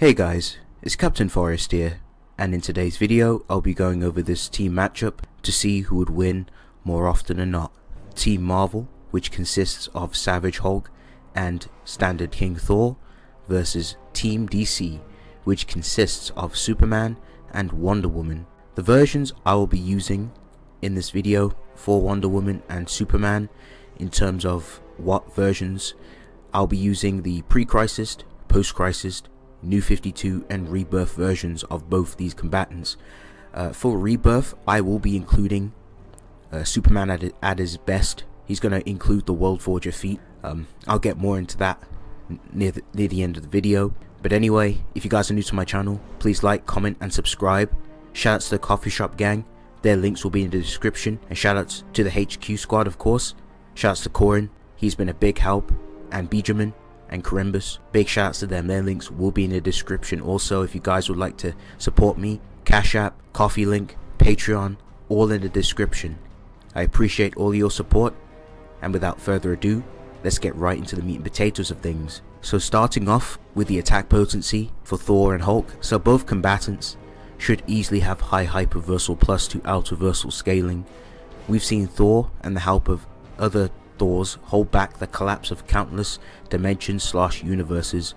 Hey guys, it's Captain Forest here, and in today's video I'll be going over this team matchup to see who would win more often than not. Team Marvel, which consists of Savage Hulk and Standard King Thor, versus Team DC, which consists of Superman and Wonder Woman. The versions I will be using in this video for Wonder Woman and Superman, in terms of what versions, I'll be using the pre-Crisis, post-Crisis, New 52 and Rebirth versions of both these combatants. For Rebirth, I will be including Superman at his best. He's going to include the World Forger feat. I'll get more into that near the end of the video. But anyway, if you guys are new to my channel, please like, comment and subscribe. Shoutouts to the Coffee Shop gang, their links will be in the description. And shoutouts to the HQ squad, of course. Shoutouts to Korin, he's been a big help, and Benjamin and KKrimbus, big shouts to them. Their links will be in the description. Also, if you guys would like to support me, Cash App, Coffee link, Patreon, all in the description. I appreciate all your support, and without further ado, let's get right into the meat and potatoes of things. So starting off with the attack potency for Thor and Hulk. So both combatants should easily have high hyperversal plus to outerversal scaling. We've seen Thor and the help of other Thors hold back the collapse of countless dimensions/universes.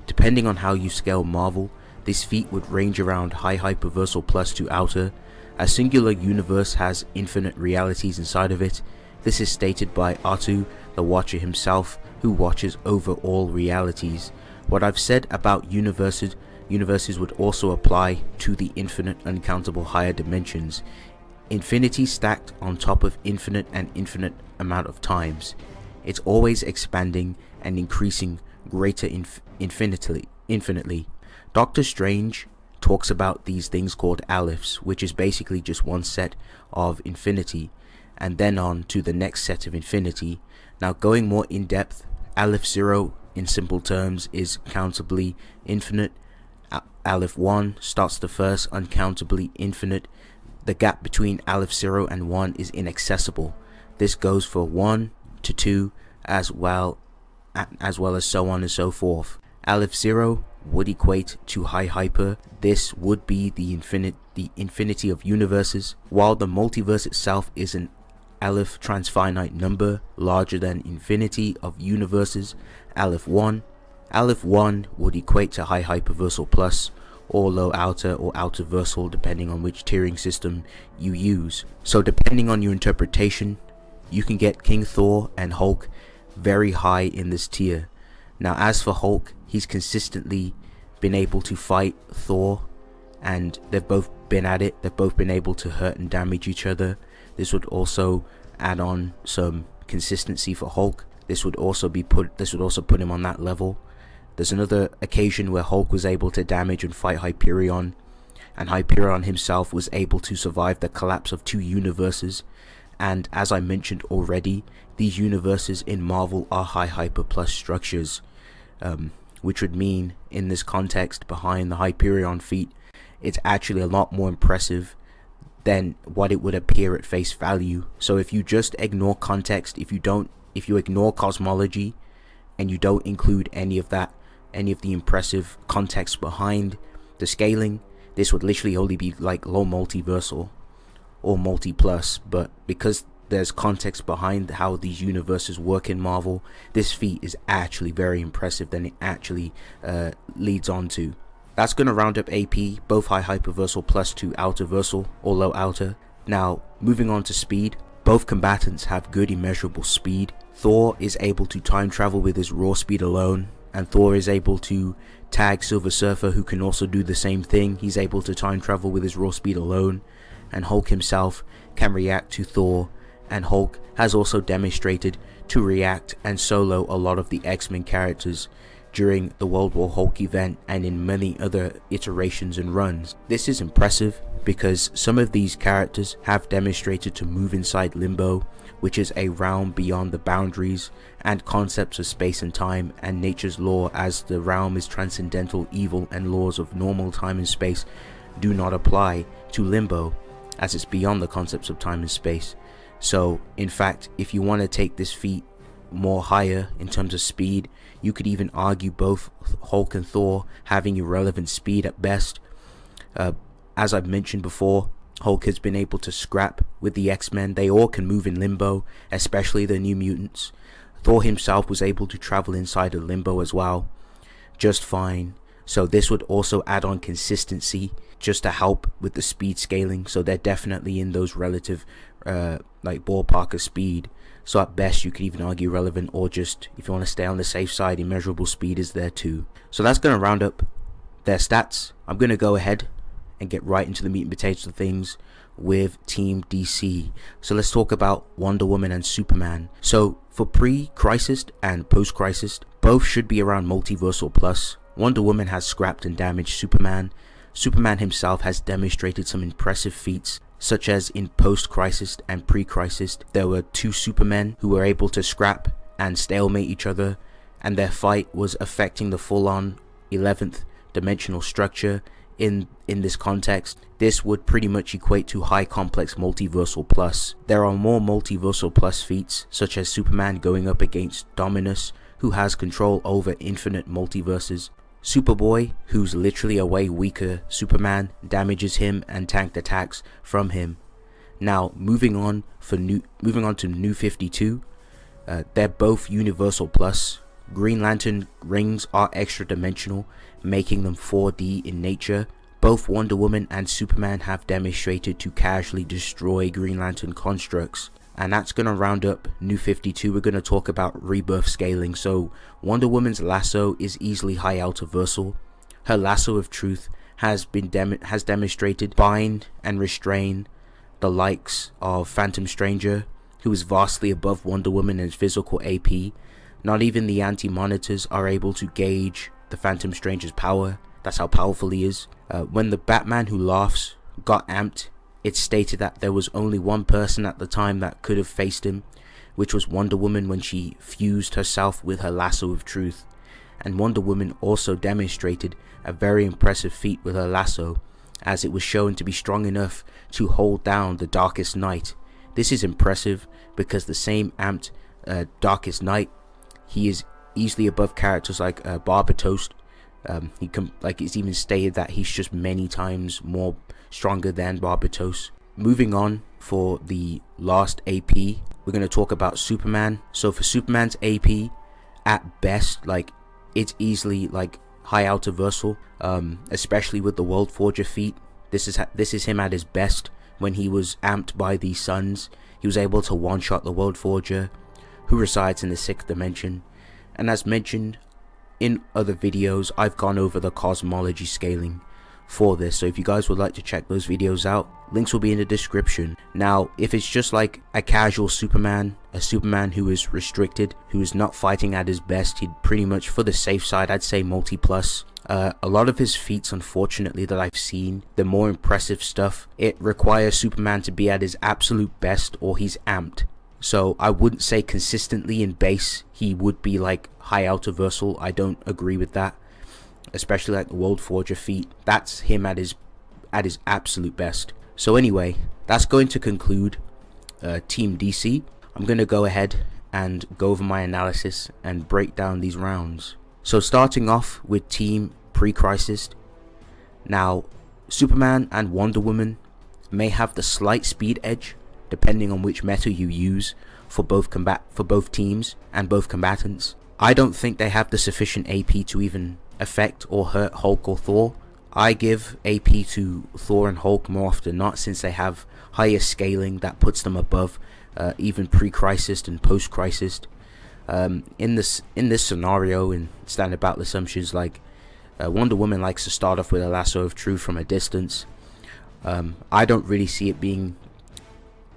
Depending on how you scale Marvel, this feat would range around high hyperversal plus to outer. A singular universe has infinite realities inside of it. This is stated by Atu, the Watcher himself, who watches over all realities. What I've said about universes would also apply to the infinite uncountable higher dimensions. Infinity stacked on top of infinite and infinite amount of times. It's always expanding and increasing greater infinitely. Doctor Strange talks about these things called Alephs, which is basically just one set of infinity and then on to the next set of infinity. Now, going more in depth, Aleph 0 in simple terms is countably infinite. Aleph 1 starts the first uncountably infinite. The gap between Aleph 0 and 1 is inaccessible. This goes for 1 to 2 as well as so on and so forth. Aleph 0 would equate to high hyper. This would be the infinity of universes, while the multiverse itself is an Aleph transfinite number larger than infinity of universes. Aleph 1 would equate to high hyperversal plus, or low outer or outerversal, depending on which tiering system you use. So depending on your interpretation, you can get King Thor and Hulk very high in this tier. Now, as for Hulk, he's consistently been able to fight Thor, and they've both been at it. They've both been able to hurt and damage each other. This would also add on some consistency for Hulk. This would also put him on that level. There's another occasion where Hulk was able to damage and fight Hyperion, and Hyperion himself was able to survive the collapse of two universes. And as I mentioned already, these universes in Marvel are high hyper plus structures, which would mean in this context behind the Hyperion feat, it's actually a lot more impressive than what it would appear at face value. So if you just ignore context, if you ignore cosmology and you don't include any of the impressive context behind the scaling, this would literally only be like low multiversal or multi plus. But because there's context behind how these universes work in Marvel, this feat is actually very impressive than it actually leads on to. That's going to round up AP, both high hyperversal plus to outerversal or low outer. Now, moving on to speed, both combatants have good immeasurable speed. Thor is able to time travel with his raw speed alone, and Thor is able to tag Silver Surfer, who can also do the same thing. He's able to time travel with his raw speed alone, and Hulk himself can react to Thor, and Hulk has also demonstrated to react and solo a lot of the X-Men characters during the World War Hulk event and in many other iterations and runs. This is impressive because some of these characters have demonstrated to move inside limbo, which is a realm beyond the boundaries and concepts of space and time and nature's law, as the realm is transcendental. Evil and laws of normal time and space do not apply to limbo, as it's beyond the concepts of time and space. So in fact, if you want to take this feat more higher in terms of speed. You could even argue both Hulk and Thor having irrelevant speed at best. As I've mentioned before, Hulk has been able to scrap with the X-Men. They all can move in limbo, especially the New Mutants. Thor himself was able to travel inside of limbo as well, just fine. So this would also add on consistency just to help with the speed scaling. So they're definitely in those relative like ballpark of speed. So at best you could even argue relevant, or just, if you want to stay on the safe side, immeasurable speed is there too. So that's going to round up their stats. I'm going to go ahead and get right into the meat and potatoes of things with Team DC. So let's talk about Wonder Woman and Superman. So for pre-Crisis and post-Crisis, both should be around Multiversal Plus. Wonder Woman has scrapped and damaged Superman. Superman himself has demonstrated some impressive feats, such as in post-Crisis and pre-Crisis. There were two Supermen who were able to scrap and stalemate each other, and their fight was affecting the full-on 11th dimensional structure. In this context, this would pretty much equate to high complex multiversal plus. There are more multiversal plus feats, such as Superman going up against Dominus, who has control over infinite multiverses. Superboy, who's literally a way weaker Superman, damages him and tanked attacks from him. Now moving on to New 52, they're both universal plus. Green Lantern rings are extra dimensional, making them 4D in nature. Both Wonder Woman and Superman have demonstrated to casually destroy Green Lantern constructs. And that's going to round up New 52. We're going to talk about rebirth scaling. So Wonder Woman's lasso is easily high altiversal. Her lasso of truth has demonstrated bind and restrain the likes of Phantom Stranger, who is vastly above Wonder Woman in physical AP. Not even the anti-monitors are able to gauge the Phantom Stranger's power. That's how powerful he is. When the Batman Who Laughs got amped, it's stated that there was only one person at the time that could have faced him, which was Wonder Woman when she fused herself with her lasso of truth. And Wonder Woman also demonstrated a very impressive feat with her lasso, as it was shown to be strong enough to hold down the Darkest Night. This is impressive because the same amped Darkest Night, he is easily above characters like Barbatos. It's even stated that he's just many times more stronger than Barbatos. Moving on, for the last AP, we're going to talk about Superman. So for Superman's AP, at best, like, it's easily like high altiversal, especially with the World Forger feat. This is him at his best. When he was amped by the Suns, he was able to one-shot the World Forger, who resides in the 6th dimension. And as mentioned in other videos, I've gone over the cosmology scaling for this, so if you guys would like to check those videos out, links will be in the description. Now, if it's just like a casual Superman, a Superman who is restricted, who is not fighting at his best, he'd pretty much, for the safe side, I'd say multi-plus. A lot of his feats, unfortunately, that I've seen, the more impressive stuff, it requires Superman to be at his absolute best or he's amped. So I wouldn't say consistently in base he would be like high altiversal. I don't agree with that, especially like the World Forger feat. That's him at his absolute best. So anyway, that's going to conclude Team DC. I'm going to go ahead and go over my analysis and break down these rounds. So starting off with Team Pre-Crisis. Now, Superman and Wonder Woman may have the slight speed edge depending on which meta you use for both teams and both combatants. I don't think they have the sufficient AP to even affect or hurt Hulk or Thor. I give AP to Thor and Hulk more often than not, since they have higher scaling that puts them above even pre-Crisis and post-Crisis. In this scenario, in standard battle assumptions, like Wonder Woman likes to start off with a lasso of truth from a distance. I don't really see it being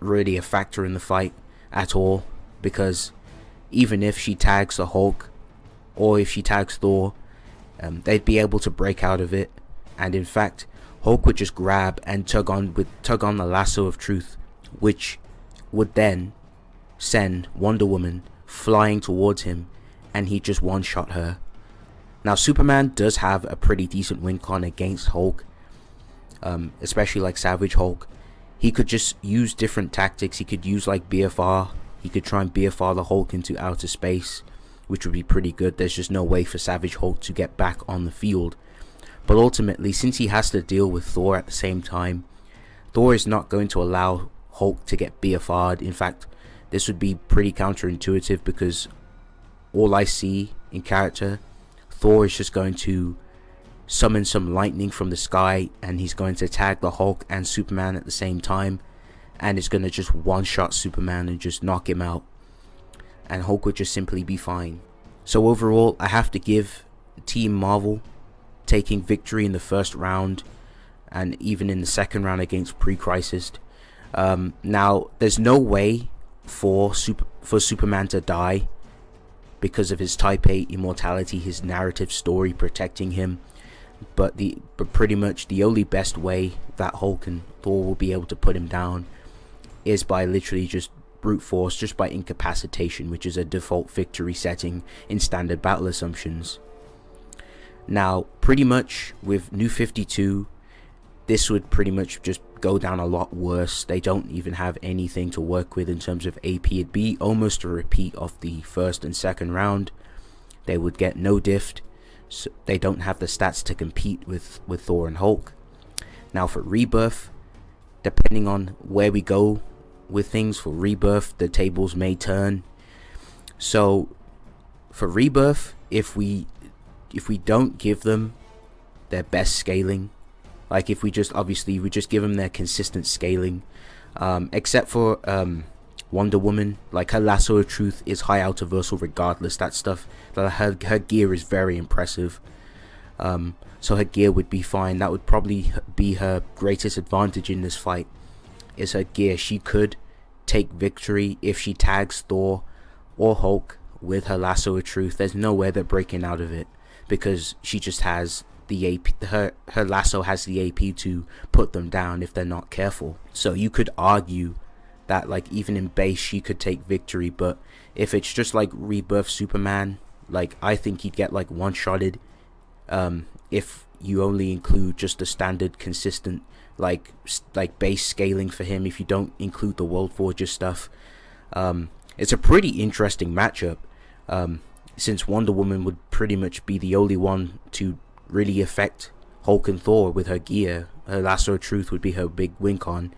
really a factor in the fight at all, because even if she tags the Hulk or if she tags Thor, they'd be able to break out of it, and in fact Hulk would just grab and tug on the lasso of truth, which would then send Wonder Woman flying towards him, and he just one-shot her. Now Superman does have a pretty decent win con against Hulk, especially like Savage Hulk. He could just use different tactics. He could use like BFR, He could try and BFR the Hulk into outer space, which would be pretty good. There's just no way for Savage Hulk to get back on the field. But ultimately, since he has to deal with Thor at the same time, Thor is not going to allow Hulk to get BFR'd. In fact, this would be pretty counterintuitive, because all I see in character, Thor is just going to summon some lightning from the sky, and he's going to tag the Hulk and Superman at the same time, and it's going to just one-shot Superman and just knock him out, and Hulk would just simply be fine. So overall, I have to give Team Marvel taking victory in the first round, and even in the second round against Pre-Crisis. Now, there's no way for Superman to die because of his Type 8 immortality, his narrative story protecting him. But pretty much the only best way that Hulk and Thor will be able to put him down is by literally just brute force, just by incapacitation, which is a default victory setting in standard battle assumptions. Now, pretty much with New 52, this would pretty much just go down a lot worse. They don't even have anything to work with in terms of AP. It'd be almost a repeat of the first and second round. They would get no diff. So they don't have the stats to compete with Thor and Hulk. Now for Rebirth, depending on where we go with things for Rebirth, the tables may turn. So for Rebirth, if we don't give them their best scaling, like if we just give them their consistent scaling, except for Wonder Woman, like her lasso of truth is high ultraversal regardless. That stuff, her gear is very impressive. So her gear would be fine. That would probably be her greatest advantage in this fight, is her gear. She could take victory if she tags Thor or Hulk with her lasso of truth. There's no way they're breaking out of it, because she just has the AP. Her lasso has the AP to put them down if they're not careful. So you could argue that like even in base she could take victory, but if it's just like Rebirth Superman, like I think he'd get like one-shotted if you only include just the standard consistent like base scaling for him, if you don't include the World Forger stuff. It's a pretty interesting matchup, since Wonder Woman would pretty much be the only one to really affect Hulk and Thor with her gear. Her lasso of truth would be her big win con.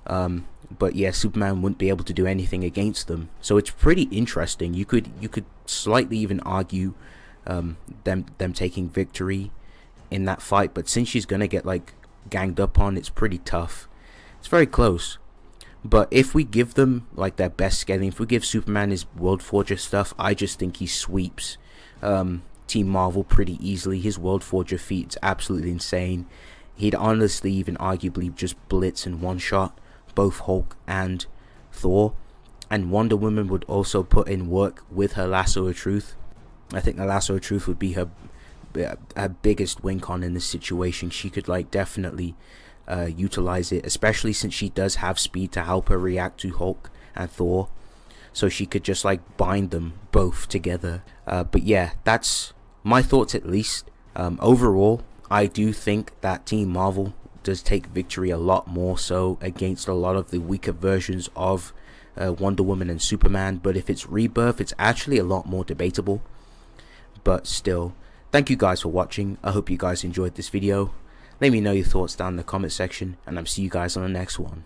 But yeah, Superman wouldn't be able to do anything against them. So it's pretty interesting. You could slightly even argue them taking victory in that fight, but since she's gonna get like ganged up on, it's pretty tough. It's very close. But if we give them like their best scaling, if we give Superman his World Forger stuff, I just think he sweeps Team Marvel pretty easily. His World Forger feat's absolutely insane. He'd honestly even arguably just blitz and one-shot both Hulk and Thor. And Wonder Woman would also put in work with her lasso of truth. I think the lasso of truth would be her biggest win con in this situation. She could like definitely utilize it, especially since she does have speed to help her react to Hulk and Thor, so she could just like bind them both together. But yeah, that's my thoughts at least. Overall, I do think that Team Marvel does take victory a lot more so against a lot of the weaker versions of Wonder Woman and Superman. But if it's Rebirth, it's actually a lot more debatable. But still, thank you guys for watching. I hope you guys enjoyed this video. Let me know your thoughts down in the comment section, and I'll see you guys on the next one.